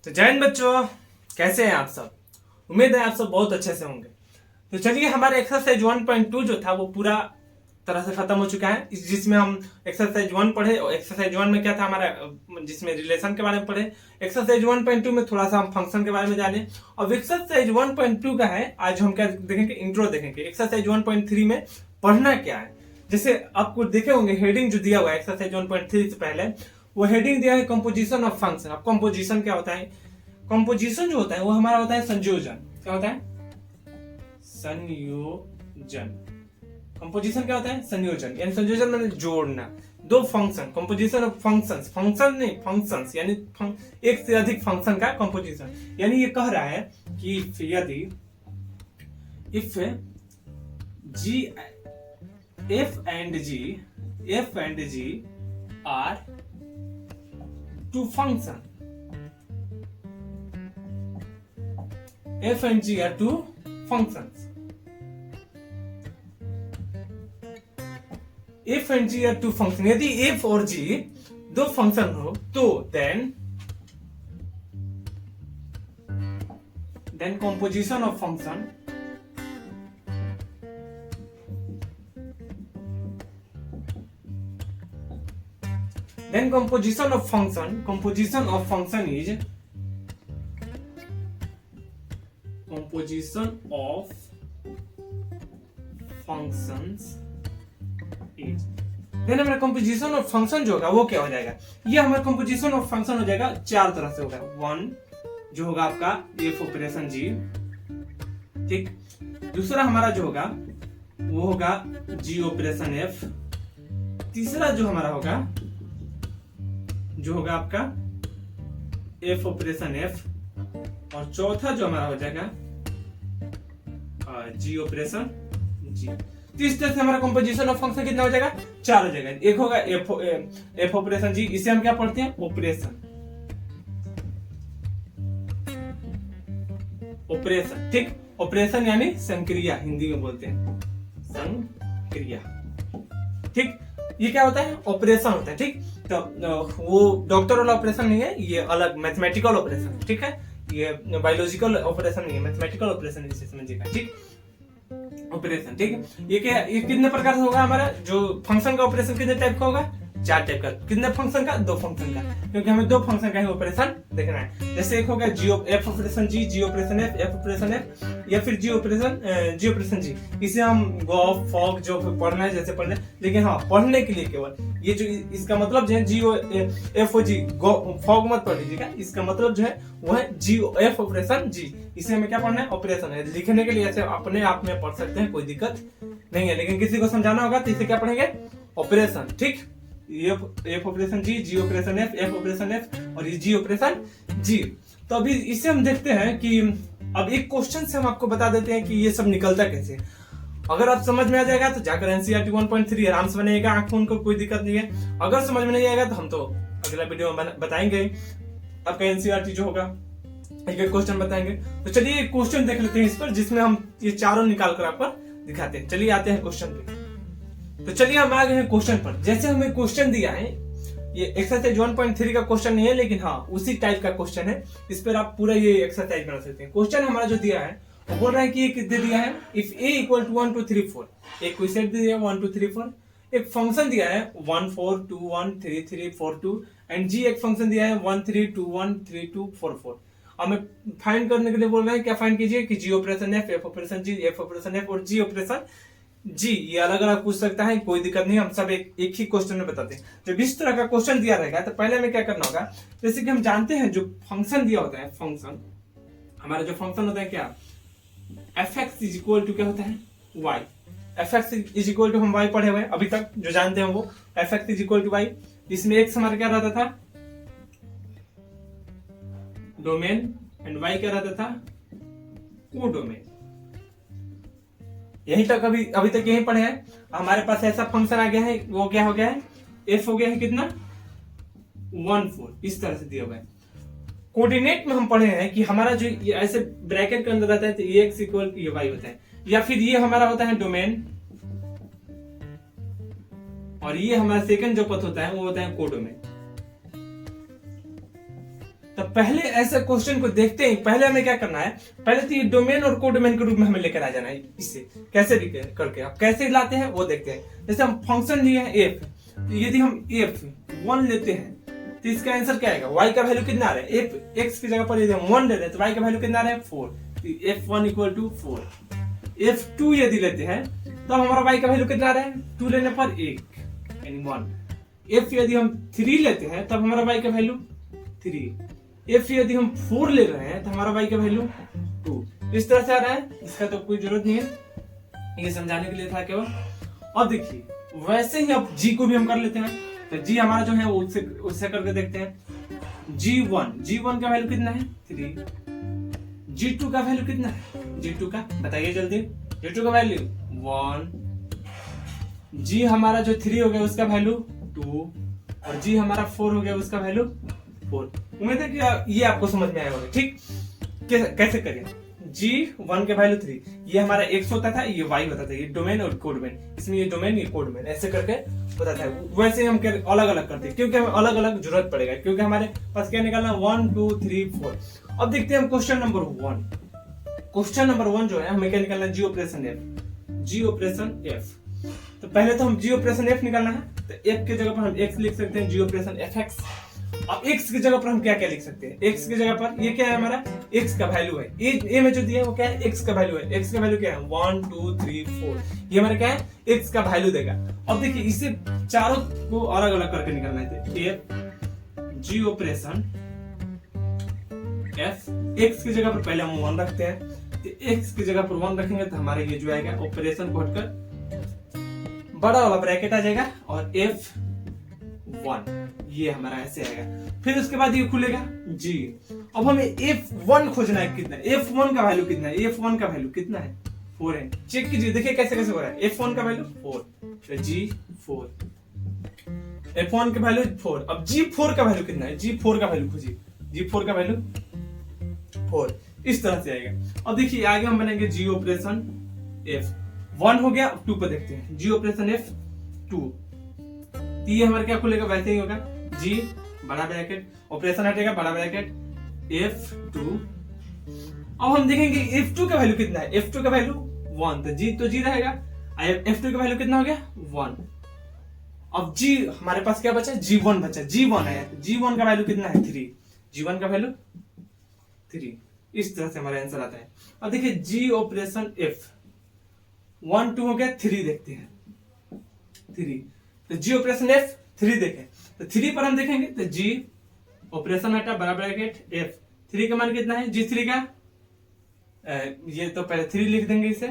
तो जय हिंद बच्चों, कैसे हैं आप सब। उम्मीद है आप सब बहुत अच्छे से होंगे। तो चलिए, हमारा एक्सरसाइज 1.2 जो था वो पूरा तरह से खत्म हो चुका है। जिसमें हम एक्सरसाइज 1 पढ़े और एक्सरसाइज 1 में क्या था हमारा, जिसमें रिलेशन के बारे में पढ़े। एक्सरसाइज 1.2 में थोड़ा सा हम फंक्शन के बारे में जाने। और एक्सरसाइज 1.2 का है आज हम क्या देखेंगे, इंट्रो देखेंगे। एक्सरसाइज 1.3 में पढ़ना क्या है, जैसे आपको देखे होंगे हेडिंग जो दिया हुआ है एक्सरसाइज 1.3 से पहले, वो हेडिंग दिया है कंपोजिशन ऑफ फंक्शन। अब कंपोजिशन क्या होता है? कंपोजिशन जो होता है वो हमारा होता है संयोजन। क्या होता है? संयोजन। कंपोजिशन क्या होता है? संयोजन, यानी संयोजन मतलब जोड़ना दो function. Composition of functions, function नहीं फंक्शंस, यानी एक से अधिक फंक्शन का कंपोजिशन। यानी ये कह रहा है कि यदि if G F and G are two function, f and g are two functions. f and g are two functions. यदि f और g दो फंक्शन हो तो then composition of function is composition of functions is then हमारा composition of function जो होगा वो क्या हो जाएगा? ये हमारा कंपोजिशन ऑफ फंक्शन हो जाएगा चार तरह से होगा। वन जो होगा आपका एफ ऑपरेशन जी, ठीक। दूसरा हमारा जो होगा वो होगा जी ऑपरेशन एफ। तीसरा जो हमारा होगा जो होगा आपका एफ ऑपरेशन एफ। और चौथा जो हमारा हो जाएगा जी ऑपरेशन जी। तो इस तरह से हमारा कंपोजिशन ऑफ फंक्शन कितना हो जाएगा? चार हो जाएगा। एक होगा एफ ऑपरेशन जी, इसे हम क्या पढ़ते हैं? ऑपरेशन, ठीक। ऑपरेशन यानी संक्रिया, हिंदी में बोलते हैं संक्रिया, ठीक। ये क्या होता है? ऑपरेशन होता है, ठीक। तो वो डॉक्टर वाला ऑपरेशन नहीं है, ये अलग मैथमेटिकल ऑपरेशन, ठीक है। ये बायोलॉजिकल ऑपरेशन नहीं है, मैथमेटिकल ऑपरेशन इसे समझिएगा, ठीक। ऑपरेशन, ठीक है। ये कितने प्रकार से होगा हमारा? जो फंक्शन का ऑपरेशन कितने टाइप का होगा? चार टाइप का। कितने फंक्शन का? दो फंक्शन का, क्योंकि हमें दो फंक्शन का ही ऑपरेशन देखना है। जैसे एक होगा f operation g, g operation f, f operation f, या फिर जी ऑपरेशन जी। इसे हम गॉफ फॉग जो पढ़ना है जैसे पढ़ना है, लेकिन हाँ पढ़ने के लिए केवल ये जो इसका मतलब जो है जी एफ ओ जी, फॉग मत पढ़ लीजिएगा। इसका मतलब जो है वो है जी एफ ऑपरेशन जी। इसे हमें क्या पढ़ना है? ऑपरेशन है। लिखने के लिए ऐसे अपने आप में पढ़ सकते हैं, कोई दिक्कत नहीं है, लेकिन किसी को समझाना होगा तो इसे क्या पढ़ेंगे? ऑपरेशन, ठीक। F operation g, g operation f, f operation f, और ये जी ऑपरेशन जी। तो अभी इसे हम देखते हैं कि अब एक क्वेश्चन से हम आपको बता देते हैं कि ये सब निकलता कैसे। अगर आप समझ में आ जाएगा तो जाकर एनसीईआरटी 1.3 आराम से बनेगा, आंख फोन को कोई दिक्कत नहीं है। अगर समझ में नहीं आएगा तो हम तो अगला वीडियो में बताएंगे आपका एनसीईआरटी जो होगा, एक एक क्वेश्चन बताएंगे। तो चलिए क्वेश्चन देख लेते हैं इस पर, जिसमें हम ये चारों निकाल कर आपको दिखाते हैं। चलिए आते हैं क्वेश्चन पे। तो चलिए हम आ गए हैं क्वेश्चन पर। जैसे हमें क्वेश्चन दिया है, ये एक्सरसाइज 1.3 का क्वेश्चन नहीं है, लेकिन हाँ उसी टाइप का क्वेश्चन है। इस पर आप पूरा ये एक्सरसाइज बना सकते हैं। क्वेश्चन हमारा जो दिया है वो बोल रहा है कि ये कितने दिया है? इफ ए इक्वल टू 1 2 3 4, एक कोई सेट दिया है 1 2 3 4, एक फंक्शन दिया है 1 4 2 1 3 3 4 2, एंड जी एक फंक्शन दिया है 1 3 2 1 3 2 4 4। हमें फाइंड करने के लिए बोल रहे हैं, क्या फाइंड कीजिए कि जी ऑपरेशन एफ, एफ ऑपरेशन जी, एफ ऑपरेशन एफ और जी ऑपरेशन जी। ये अलग अलग पूछ सकता है, कोई दिक्कत नहीं, हम सब एक ही क्वेश्चन में बताते हैं। जब इस तरह का क्वेश्चन दिया रहेगा तो पहले हमें क्या करना होगा? जैसे कि हम जानते हैं जो फंक्शन दिया होता है, फंक्शन हमारा जो फंक्शन होता है क्या, F X is equal to क्या होता है? Y. F X is equal to हम वाई पढ़े हुए अभी तक जो जानते हैं वो, F X is equal to Y. इसमें एक्स हमारा क्या रहता था? डोमेन, एंड वाई क्या रहता था? को डोमेन। यही तक अभी तक यही पढ़े हैं। हमारे पास ऐसा फंक्शन आ गया है, वो क्या हो गया है? एफ हो गया है कितना? 1 4। इस तरह से दिया हुआ है। कोऑर्डिनेट में हम पढ़े हैं कि हमारा जो ऐसे ब्रैकेट के अंदर रहता है तो ये एक्स इक्वल ये वाई होता है, या फिर ये हमारा होता है डोमेन, और ये हमारा सेकंड जो पथ होता है वो होता है कोडोमेन। तो पहले ऐसे क्वेश्चन को देखते ही पहले हमें क्या करना है, पहले तो ये डोमेन और कोडोमेन के रूप में हमें लेकर आ जाना है। इससे कैसे करके आप कैसे लाते हैं वो देखते हैं। जैसे हम फंक्शन लिए हैं एफ, तो यदि हम एफ 1 लेते हैं तो इसका आंसर क्या आएगा, y का वैल्यू कितना आ रहा है, एफ एक्स की जगह पर यदि हम 1 ले रहे हैं तो y का वैल्यू कितना आ रहा है 4, तो f1 इक्वल टू 4। f2 यदि लेते हैं तो हमारा y का वैल्यू कितना आ रहा है, 2 लेने पर 1 यानी 1। f यदि हम 3 लेते हैं तब हमारा y का वैल्यू 3। f यदि हम 4 ले रहे हैं तो हमारा y का वैल्यू 2। इस तरह से आ रहा है, इसका तो कोई जरूरत नहीं है, ये समझाने के लिए था केवल। और देखिए वैसे ही अब g को भी हम कर लेते हैं, तो g हमारा जो है वो उससे करके देखते हैं। g1 का वैल्यू कितना है 3, g2 का वैल्यू कितना है, g2 का बताइए जल्दी, g2 का वैल्यू 1, g हमारा जो 3 हो गया उसका वैल्यू 2 और g हमारा 4 हो गया उसका वैल्यू 4। उम्मीद है कि ये आपको समझ में आया होगा। ठीक, कैसे करें, g1 के वैल्यू 3, ये हमारा x होता था, ये y होता था, ये डोमेन और कोडोमेन, इसमें ये डोमेन ये कोडोमेन ऐसे करके होता था। वैसे हम अलग अलग करते हैं क्योंकि हमें अलग अलग जरूरत पड़ेगा, क्योंकि हमारे पास क्या निकालना 1 2 3 4। अब देखते हैं हम क्वेश्चन नंबर 1। क्वेश्चन नंबर 1 जो है हमें क्या निकालना है, जी ऑपरेशन एफ। तो पहले तो हम जी ऑपरेशन एफ निकालना है, तो एफ की जगह पर हम एक्स लिख सकते हैं, जी ऑपरेशन एफ एक्स। अब x की जगह पर हम क्या क्या लिख सकते हैं, x की जगह पर ये क्या है हमारा x का वैल्यू है, ए में जो दिया है वो क्या है x का वैल्यू है। x का वैल्यू क्या है 1 2 3 4, ये हमारा क्या है x का वैल्यू देगा। अब देखिए इसे चारों को अलग अलग करके निकालना है, तो f g operation f, x की जगह पर पहले हम 1 रखते हैं, तो x की जगह पर 1 रखेंगे तो हमारे ये जो आएगा ऑपरेशन को हटकर बड़ा वाला ब्रैकेट आ जाएगा और f1 ये हमारा ऐसे आएगा। फिर उसके बाद ये खुलेगा g। अब हमें f1 खोजना है, कितना है f1 का वैल्यू कितना है, f1 का वैल्यू कितना है 4 है। चेक कीजिए, देखिए कैसे कैसे हो रहा है, f1 का वैल्यू 4, तो g4, f1 का वैल्यू 4। अब g4 का वैल्यू कितना है, g4 का वैल्यू खोजिए, g4 का वैल्यू 4, इस तरह से आएगा। अब देखिए आगे हम बनाएंगे g ऑपरेशन f1 हो गया। अब 2 को देखते हैं, g ऑपरेशन f2, तो ये हमारा क्या खुलेगा वैसे ही होगा, g बड़ा ब्रैकेट ऑपरेशन हटेगा बड़ा ब्रैकेट f2। अब हम देखेंगे f2 का वैल्यू कितना है, f2 का वैल्यू 1, तो g रहेगा, f2 का वैल्यू कितना हो गया 1। अब g हमारे पास क्या बचा, g1 बचा, g1 है, g1 का वैल्यू कितना है 3, g1 का वैल्यू 3। इस तरह से हमारा आंसर आता है। अब देखिए g ऑपरेशन f 1 2 हो गया, 3 देखते हैं, 3, तो जी ऑपरेशन एफ 3 देखें, तो 3 पर हम देखेंगे तो जी ऑपरेशन हटा बड़ा ब्रैकेट एफ, 3 का मान कितना है, जी3 का ये तो पहले 3 लिख देंगे इसे।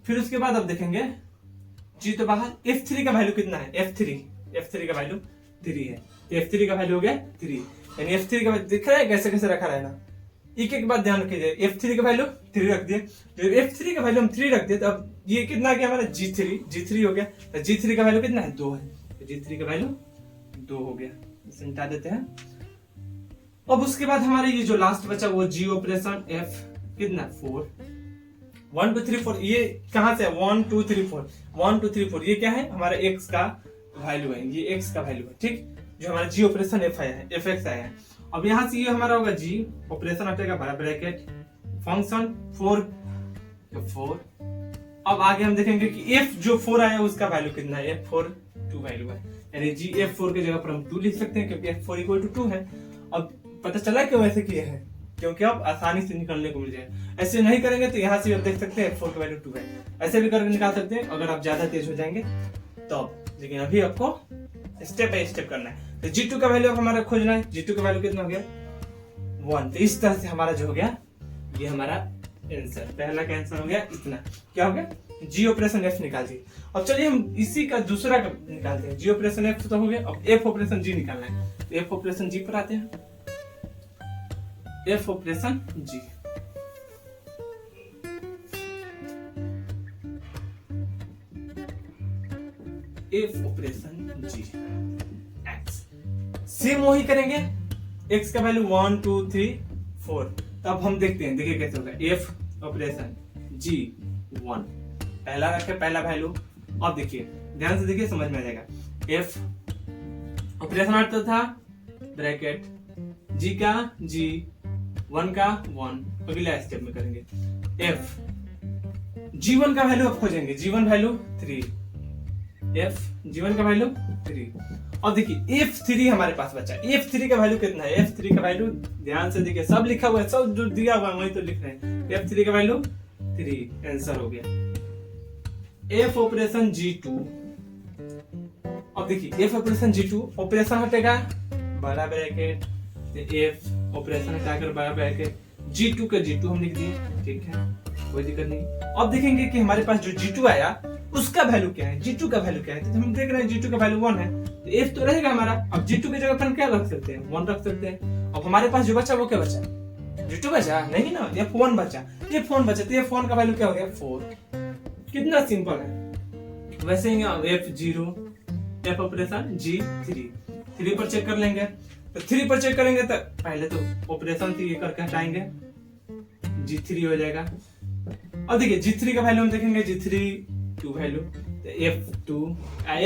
फिर उसके बाद अब देखेंगे जी तो बाहर, f3 का वैल्यू कितना है, f3 का वैल्यू 3 है, तो f3 का वैल्यू हो गया 3, यानी f3 का वैल्यू दिख रहा है कैसे कैसे रखा रहेगा। एक एक बात ध्यान रखिए, f3 का वैल्यू 3 रख दिए, जब f3 का वैल्यू हम 3 रख दिए तो अब ये कितना आ गया हमारा g3 हो गया, तो g3 का वैल्यू कितना है 2 है, तो g3 का वैल्यू 2 हो गया, इसे मिटा देते हैं। अब उसके बाद हमारे ये जो लास्ट बचा वो g ऑपरेशन f कितना 4, 1 2 3 4, ये कहां से 1 2 3 4, 1 2 3 4, ये क्या है हमारा x का वैल्यू है, ये x का वैल्यू है, ठीक, जो हमारा g ऑपरेशन f आया है, fx आया है। अब यहां से ये हमारा होगा g ऑपरेशन हटेगा बड़ा ब्रैकेट फंक्शन 4। अब आगे हम देखेंगे कि f जो 4 आया उसका वैल्यू कितना है, f4 2 वैल्यू है, यानी g f4 की जगह पर हम 2 लिख सकते हैं क्योंकि f4 इक्वल टू 2 है। अब पता चला क्यों ऐसे किए हैं, क्योंकि अब आसानी से निकालने को मिल जाए। ऐसे नहीं करेंगे तो यहाँ से आप देख सकते हैं f4 का वैल्यू 2 है, ऐसे भी करके निकाल सकते हैं अगर आप ज्यादा तेज हो जाएंगे तो। लेकिन अभी आपको स्टेप बाय स्टेप करना है। तो g2 का वैल्यू हमारा खोजना है, g2 का वैल्यू कितना हो गया 1, तो इस तरह से हमारा जो हो गया ये हमारा आंसर, पहला का आंसर हो गया इतना, क्या हो गया g ऑपरेशन f निकाल दिए। अब चलिए हम इसी का दूसरा का निकालते हैं, g ऑपरेशन f तो हो गया, अब f ऑपरेशन g निकालना है, तो f ऑपरेशन g पर आते हैं, f operation g, f operation g x, same वही करेंगे, x का वैल्यू 1 2 3 4। तो अब हम देखते हैं, देखिए कैसे होगा, f ऑपरेशन g 1 पहला रखे पहला वैल्यू। अब देखिए ध्यान से देखिए समझ में आ जाएगा, f ऑपरेशन आता था ब्रैकेट जी का जी, 1 का 1, अगला स्टेप में करेंगे। F G1 का वैल्यू आप खोजेंगे, G1 वैल्यू 3, F G1 का वैल्यू 3। और देखिए F3 हमारे पास बचा। F3 का वैल्यू कितना है? F3 का वैल्यू ध्यान से देखिए, सब लिखा हुआ है, सब जो दिया हुआ है वही तो लिख रहे हैं। F3 का वैल्यू 3, आंसर हो गया। F ऑपरेशन G2, अब देखिए F ऑपरेशन G2, ऑपरेशन हटेगा बड़ा ब्रैकेट, F ऑपरेशन हटाकर बड़ा ब्रैकेट, G2 का G2 हम लिख दिए, ठीक है, कोई दिक्कत नहीं। अब देखेंगे कि हमारे पास जो G2 आया उसका वैल्यू क्या है, G2 का वैल्यू क्या है। तो हम देख रहे हैं G2 का वैल्यू 1 है, तो F तो रहेगा हमारा। अब G2 की जगह पर हम क्या रख सकते हैं? 1 रख सकते हैं। अब हमारे पास जो बचा वो क्या बचा? G2 बचा नहीं ना, F1 बचा। F1 बचा तो F1 का वैल्यू क्या हो गया? 4। कितना सिंपल है। वैसे ही F0, F ऑपरेशन G3, 3 पर चेक कर लेंगे। तो 3 पर चेक करेंगे तो पहले तो ऑपरेशन 3 करके हटाएंगे, G3 हो जाएगा। और देखिए G3 का वैल्यू हम देखेंगे, G3 2 वैल्यू, तो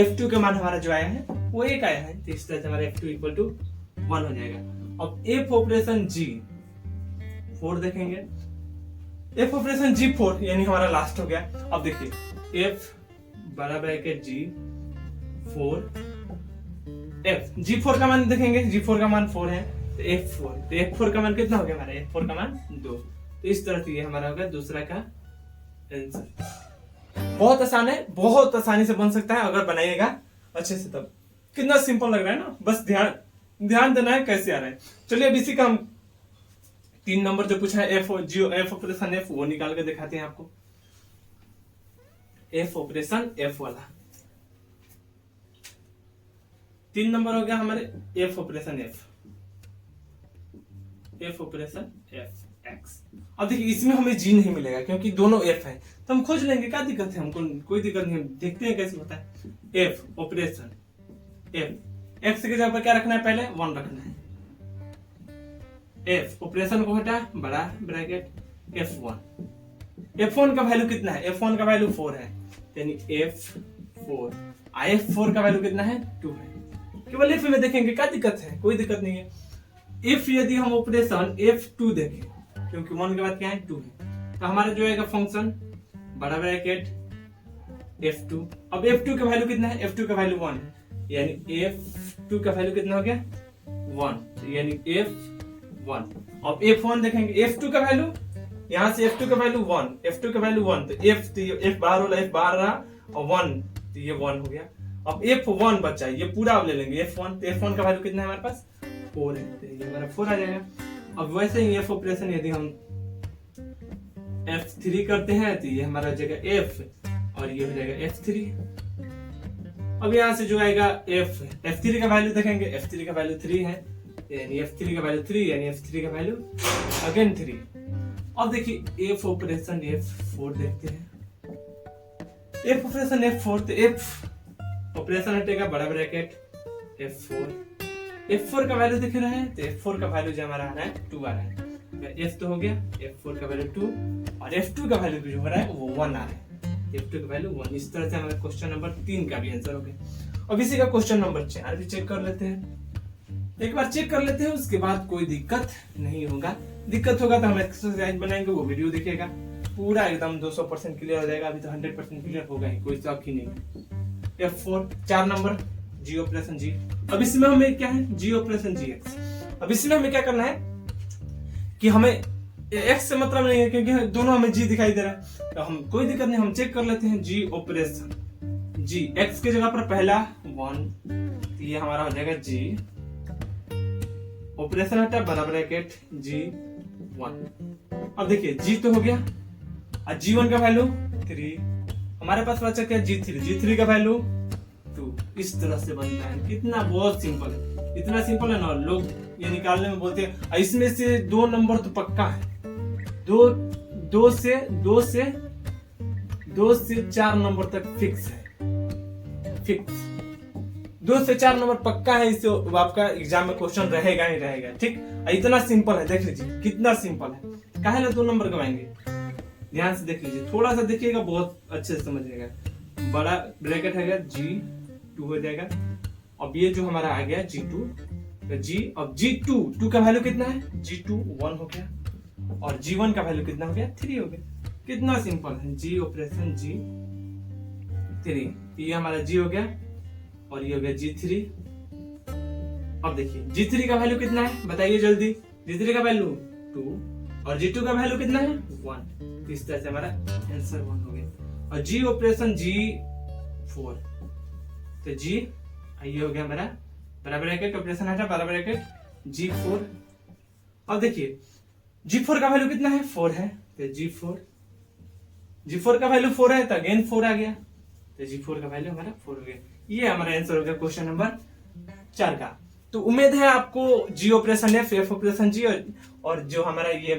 F2 का मान हमारा जो आया है वो 1 आया है, तो इस तरह से हमारा F2 इक्वल टू 1 हो जाएगा। अब F ऑपरेशन G4 देखेंगे, F ऑपरेशन G4 यानी हमारा लास्ट हो गया। अब देखिए F बड़ा ब्रैकेट G4, F G4 का मान देखेंगे, G4 का मान 4 है, तो F4, तो F4 का मान कितना हो गया हमारा? F4 का मान 2। तो इस तरह से ये हमारा होगा दूसरा का आंसर। बहुत आसान है, बहुत आसानी से बन सकता है अगर बनाइएगा अच्छे से। तब कितना सिंपल लग रहा है ना, बस ध्यान देना है कैसे आ रहा है। चलिए अब इसी का हम 3 नंबर जो पूछा है F ऑपरेशन F, वो निकाल के दिखाते हैं आपको। F ऑपरेशन F वाला 3 नंबर हो गया हमारे F ऑपरेशन F X। अब देखिए इसमें हमें G नहीं मिलेगा क्योंकि दोनों F है, तो हम खोज लेंगे, क्या दिक्कत है, हमको कोई दिक्कत नहीं, देखते हैं कैसे होता है। F ऑपरेशन F, X की जगह पर क्या रखना है? पहले 1 रखना है। F ऑपरेशन को हटा बड़ा ब्रैकेट F1, F1 का वैल्यू कितना है? F1 का वैल्यू 4 है, यानी F4, F4 का वैल्यू कितना है? 2 है। केवल F में देखेंगे, क्या दिक्कत है? कोई दिक्कत नहीं है। If यदि हम ऑपरेशन F2 देखें, क्योंकि 1 के बाद क्या है? 2 है, तो हमारा जो आएगा फंक्शन बड़ा ब्रैकेट F2। अब F2 का वैल्यू कितना है? F2 का वैल्यू 1 है, यानी F2 का वैल्यू कितना हो गया? 1, यानी F1। अब F1 देखेंगे, F2 का वैल्यू, यहाँ से F2 का वैल्यू 1, F2 का वैल्यू 1, तो F बाहर वाला F बाहर रहा और 1, तो ये 1 हो गया। अब F1 बचा, ये पूरा अब ले लेंगे F1, तो F1 का वैल्यू कितना है हमारे पास? 4 है, तो ये हमारा 4 आ जाएगा। अब वैसे ही F ऑपरेशन यदि हम F3 करते हैं तो ये हमारा हो जाएगा F, और ये हो जाएगा F3। अब यहाँ से जो आएगा F3 का वैल्यू देखेंगे, F3 का वैल्यू 3 है, यानी F3 का वैल्यू 3, यानी F3 का वैल्यू अगेन 3। अब देखिए F ऑपरेशन F4 देखते हैं। F ऑपरेशन F4, तो F ऑपरेशन हटेगा बड़ा ब्रैकेट F4 का वैल्यू दिख रहा है, तो F4 का वैल्यू जो हमारा आ रहा है 2 आ रहा है, F तो हो गया, F4 का वैल्यू 2, और F2 का वैल्यू जो हो रहा है वो 1 आ रहा है, F2 का वैल्यू 1। इस तरह से हमारा क्वेश्चन नंबर 3 का भी आंसर हो गया। अब इसी का क्वेश्चन नंबर 4 भी चेक कर लेते हैं। एक बार चेक कर लेते हैं, उसके बाद कोई दिक्कत नहीं होगा। दिक्कत होगा तो हम एक्सरसाइज बनाएंगे, वो वीडियो देखिएगा, पूरा एकदम 200% क्लियर हो जाएगा। अभी तो 100% क्लियर होगा ही, कोई शक ही नहीं। F4 4 number G operation G। अब इसमें हमें क्या है? G operation GX। अब इसमें हमें क्या करना है कि हमें X से मतलब नहीं है, क्योंकि दोनों हमें G दिखाई दे रहा है, तो हम कोई दिक्कत नहीं, हम चेक कर लेते हैं G ऑपरेशन G। X के जगह पर पहला 1, तो ये हमारा हो जाएगा G ऑपरेशन हटा बड़ा ब्रैकेट G1। अब देखिए G तो हो गया, और G1 का वैल्यू 3, हमारे पास बचा क्या? G3 का वैल्यू 2। इस तरह से बनता है। कितना बहुत सिंपल है, इतना सिंपल है ना, लोग ये निकालने में बोलते हैं। इसमें से 2 नंबर तो पक्का है, 2 से 4 नंबर तक फिक्स है, फिक्स 2 से 4 नंबर पक्का है। इससे आपका एग्जाम में क्वेश्चन रहेगा ही रहेगा, ठीक। इतना सिंपल है, देख लीजिए कितना सिंपल है। काहे ना 2 नंबर गवाएंगे, ध्यान से देख लीजिए, थोड़ा सा देखिएगा, बहुत अच्छे से समझिएगा। बड़ा ब्रैकेट है G2 हो जाएगा। अब ये जो हमारा आ गया G2, तो जी, अब G2 का वैल्यू कितना है, G2 1 हो गया और G1 का वैल्यू कितना हो गया, 3 हो गया। कितना सिंपल है, G ऑपरेशन G3, ये हमारा G हो गया और ये हो गया G3। अब देखिए G3 का वैल्यू कितना है, बताइए जल्दी। G3 का वैल्यू 2 और G2 का वैल्यू कितना है 1। इस तरह से हमारा आंसर 1 हो गया। और G ऑपरेशन G4, तो G ये हो गया हमारा बराबर ब्रैकेट, ऑपरेशन हटा बराबर ब्रैकेट G4। अब देखिए G4 का वैल्यू कितना है 4 है, तो G4 का वैल्यू 4 है तो अगेन 4 आ गया, तो G4 का वैल्यू हमारा 4 हो गया। ये हमारा आंसर हो गया क्वेश्चन नंबर 4 का। तो उम्मीद है आपको G operation F operation G और जो हमारा ये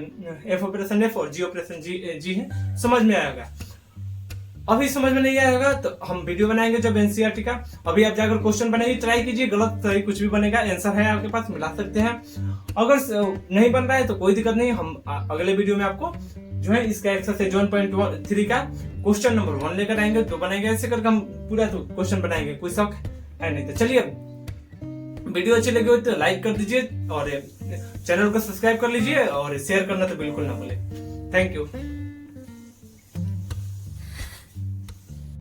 F ऑपरेशन F और G ऑपरेशन G है समझ में आएगा। अभी समझ में नहीं आएगा तो हम वीडियो बनाएंगे जब एनसीईआरटी का। अभी आप जाकर क्वेश्चन बनाइए, ट्राई कीजिए, गलत सही कुछ भी बनेगा, आंसर है आपके पास, मिला सकते हैं। अगर नहीं बन रहा है तो कोई दिक्कत नहीं, हम अगले वीडियो में आपको जो है इसका एक्सरसाइज 1.3 का क्वेश्चन नंबर 1 लेकर आएंगे, तो बनाएंगे। ऐसे करके हम पूरा तो क्वेश्चन बनाएंगे, कोई शौक है नहीं। तो चलिए, वीडियो अच्छी लगी हो तो लाइक कर दीजिए और चैनल को सब्सक्राइब कर लीजिए और शेयर करना तो बिल्कुल ना भूलें। Thank you.